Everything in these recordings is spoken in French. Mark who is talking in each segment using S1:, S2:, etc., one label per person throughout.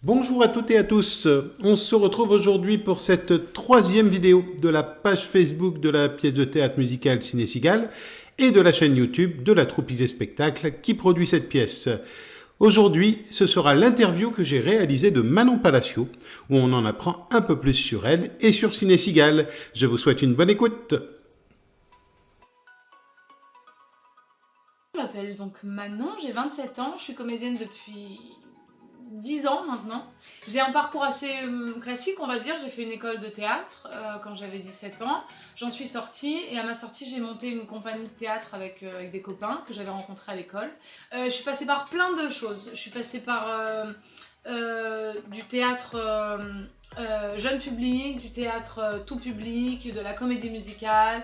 S1: Bonjour à toutes et à tous, on se retrouve aujourd'hui pour cette troisième vidéo de la page Facebook de la pièce de théâtre musicale Ciné Cigale et de la chaîne YouTube de la troupe Isée Spectacle qui produit cette pièce. Aujourd'hui, ce sera l'interview que j'ai réalisée de Manon Palacio, où on en apprend un peu plus sur elle et sur Ciné Cigale. Je vous souhaite une bonne écoute.
S2: Je m'appelle donc Manon, j'ai 27 ans, je suis comédienne depuis 10 ans maintenant. J'ai un parcours assez classique, on va dire. J'ai fait une école de théâtre quand j'avais 17 ans. J'en suis sortie et à ma sortie, j'ai monté une compagnie de théâtre avec des copains que j'avais rencontrés à l'école. Je suis passée par plein de choses. Je suis passée par du théâtre jeune public, du théâtre tout public, de la comédie musicale.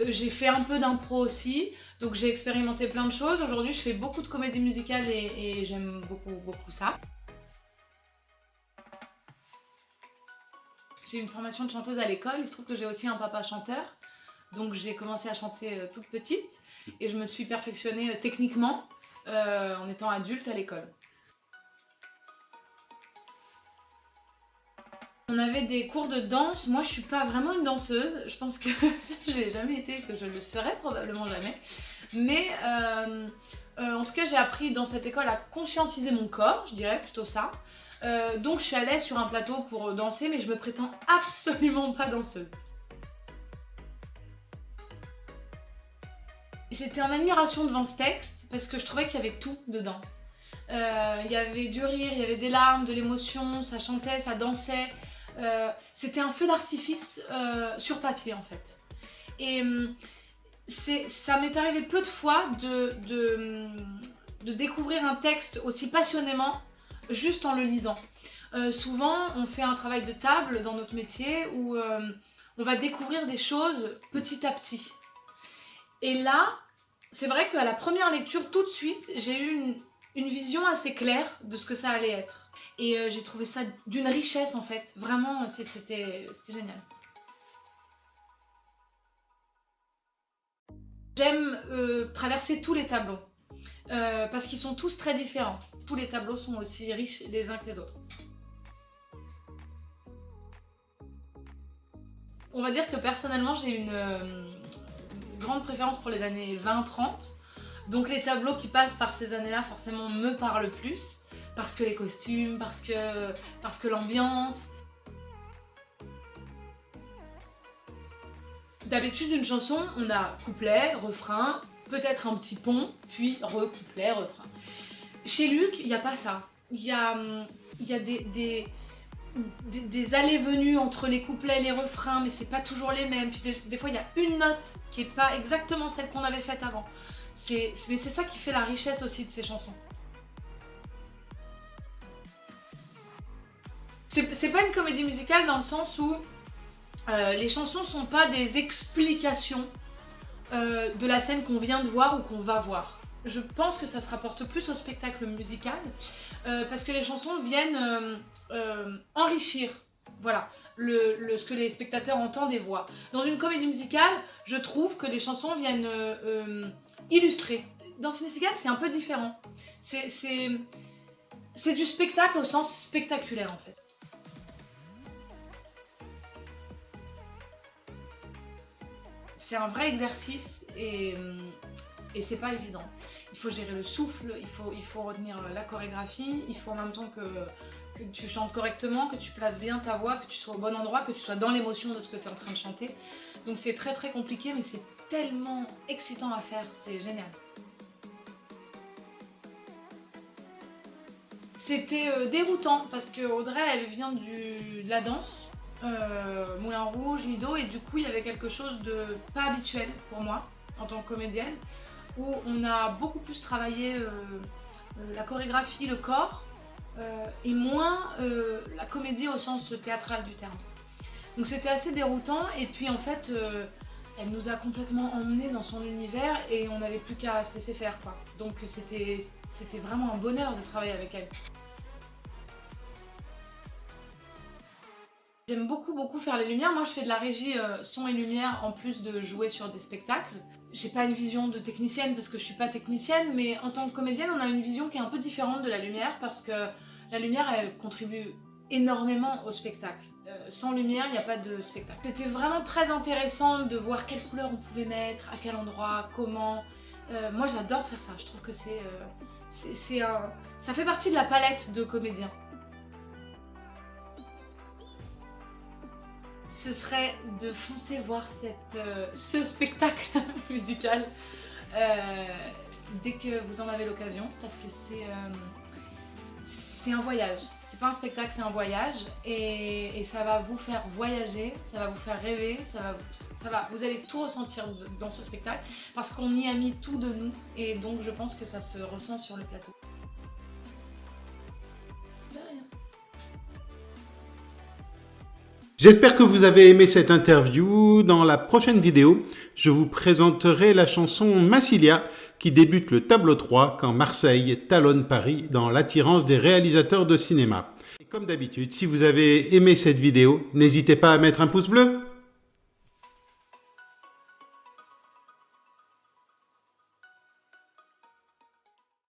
S2: J'ai fait un peu d'impro aussi. Donc j'ai expérimenté plein de choses. Aujourd'hui, je fais beaucoup de comédie musicale et j'aime beaucoup ça. J'ai une formation de chanteuse à l'école. Il se trouve que j'ai aussi un papa chanteur. Donc j'ai commencé à chanter toute petite et je me suis perfectionnée techniquement en étant adulte à l'école. On avait des cours de danse. Moi, je suis pas vraiment une danseuse. Je pense que je l'ai jamais été, que je le serai probablement jamais. Mais en tout cas, j'ai appris dans cette école à conscientiser mon corps, je dirais plutôt ça. Donc, je suis allée sur un plateau pour danser, mais je me prétends absolument pas danseuse. J'étais en admiration devant ce texte parce que je trouvais qu'il y avait tout dedans. Il y avait du rire, il y avait des larmes, de l'émotion, ça chantait, ça dansait. C'était un feu d'artifice sur papier en fait. Et ça m'est arrivé peu de fois de découvrir un texte aussi passionnément juste en le lisant. Souvent on fait un travail de table dans notre métier où on va découvrir des choses petit à petit. Et là, c'est vrai qu'à la première lecture, tout de suite, j'ai eu une vision assez claire de ce que ça allait être. Et j'ai trouvé ça d'une richesse en fait. Vraiment, c'était génial. J'aime traverser tous les tableaux. Parce qu'ils sont tous très différents. Tous les tableaux sont aussi riches les uns que les autres. On va dire que personnellement, j'ai une grande préférence pour les années 20-30. Donc les tableaux qui passent par ces années-là forcément me parlent plus, parce que les costumes, parce que l'ambiance. D'habitude une chanson, on a couplet, refrain, peut-être un petit pont, puis recouplet, refrain. Chez Luc, il n'y a pas ça. Il y a des allées-venues entre les couplets et les refrains, mais c'est pas toujours les mêmes. Puis des fois il y a une note qui est pas exactement celle qu'on avait faite avant. Mais c'est ça qui fait la richesse aussi de ces chansons. C'est pas une comédie musicale dans le sens où les chansons sont pas des explications de la scène qu'on vient de voir ou qu'on va voir. Je pense que ça se rapporte plus au spectacle musical parce que les chansons viennent enrichir, voilà, ce que les spectateurs entendent et voient. Dans une comédie musicale, je trouve que les chansons viennent illustrer. Dans Ciné Cigale, c'est un peu différent. C'est du spectacle au sens spectaculaire en fait. C'est un vrai exercice et c'est pas évident. Il faut gérer le souffle, il faut retenir la chorégraphie, il faut en même temps que tu chantes correctement, que tu places bien ta voix, que tu sois au bon endroit, que tu sois dans l'émotion de ce que tu es en train de chanter. Donc c'est très très compliqué, mais c'est tellement excitant à faire, c'est génial. C'était déroutant parce que Audrey elle vient de la danse. Moulin Rouge, Lido, et du coup il y avait quelque chose de pas habituel pour moi en tant que comédienne où on a beaucoup plus travaillé la chorégraphie, le corps et moins la comédie au sens théâtral du terme. Donc c'était assez déroutant et puis en fait elle nous a complètement emmenés dans son univers et on n'avait plus qu'à se laisser faire quoi. Donc c'était vraiment un bonheur de travailler avec elle. J'aime beaucoup faire les lumières. Moi je fais de la régie son et lumière en plus de jouer sur des spectacles. J'ai pas une vision de technicienne parce que je suis pas technicienne, mais en tant que comédienne on a une vision qui est un peu différente de la lumière parce que La lumière, elle contribue énormément au spectacle. Sans lumière, il n'y a pas de spectacle. C'était vraiment très intéressant de voir quelles couleurs on pouvait mettre, à quel endroit, comment. Moi, j'adore faire ça. Je trouve que ça fait partie de la palette de comédiens. Ce serait de foncer voir ce spectacle musical dès que vous en avez l'occasion, parce que c'est un voyage. C'est pas un spectacle, c'est un voyage, et ça va vous faire voyager, ça va vous faire rêver, vous allez tout ressentir dans ce spectacle, parce qu'on y a mis tout de nous, et donc je pense que ça se ressent sur le plateau. De rien.
S1: J'espère que vous avez aimé cette interview. Dans la prochaine vidéo, je vous présenterai la chanson Massilia qui débute le tableau 3 quand Marseille talonne Paris dans l'attirance des réalisateurs de cinéma. Et comme d'habitude, si vous avez aimé cette vidéo, n'hésitez pas à mettre un pouce bleu.